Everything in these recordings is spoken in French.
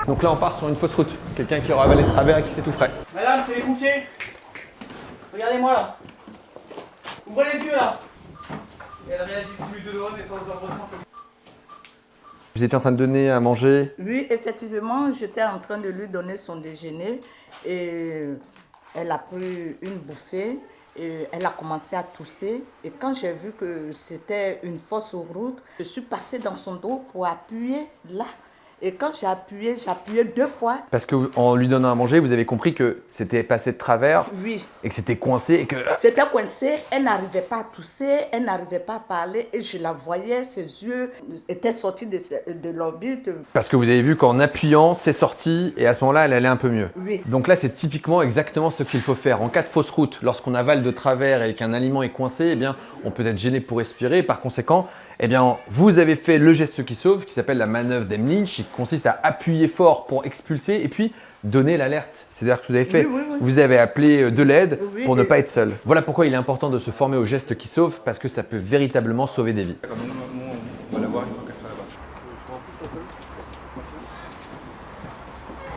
Donc là, on part sur une fausse route. Quelqu'un qui aura avalé de travers et qui sait tout frais. Madame, c'est les pompiers. Regardez-moi là. Ouvrez les yeux là. Elle réagit plus de l'eau, mais pas aux ordres simples. Vous étiez en train de donner à manger. Oui, effectivement, j'étais en train de lui donner son déjeuner et elle a pris une bouffée et elle a commencé à tousser. Et quand j'ai vu que c'était une fausse route, je suis passée dans son dos pour appuyer là. Et quand j'ai appuyé 2 fois. Parce qu'en lui donnant à manger, vous avez compris que c'était passé de travers Oui. et que c'était coincé et que... C'était coincé, elle n'arrivait pas à tousser, elle n'arrivait pas à parler et je la voyais, ses yeux étaient sortis de l'orbite. Parce que vous avez vu qu'en appuyant, c'est sorti et à ce moment-là, elle allait un peu mieux. Oui. Donc là, c'est typiquement exactement ce qu'il faut faire. En cas de fausse route, lorsqu'on avale de travers et qu'un aliment est coincé, eh bien, on peut être gêné pour respirer. Par conséquent, eh bien, vous avez fait le geste qui sauve, qui s'appelle la manœuvre d'Emlich, qui consiste à appuyer fort pour expulser et puis donner l'alerte. C'est-à-dire que vous avez fait, Oui. vous avez appelé de l'aide Oui, pour ne pas être seul. Voilà pourquoi il est important de se former au geste qui sauve, parce que ça peut véritablement sauver des vies. D'accord, on va la voir une fois qu'elle sera là-bas.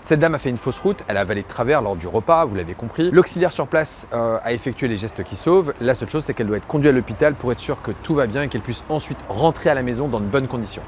Cette dame a fait une fausse route, elle a avalé de travers lors du repas, vous l'avez compris. L'auxiliaire sur place a effectué les gestes qui sauvent. La seule chose, c'est qu'elle doit être conduite à l'hôpital pour être sûre que tout va bien et qu'elle puisse ensuite rentrer à la maison dans de bonnes conditions.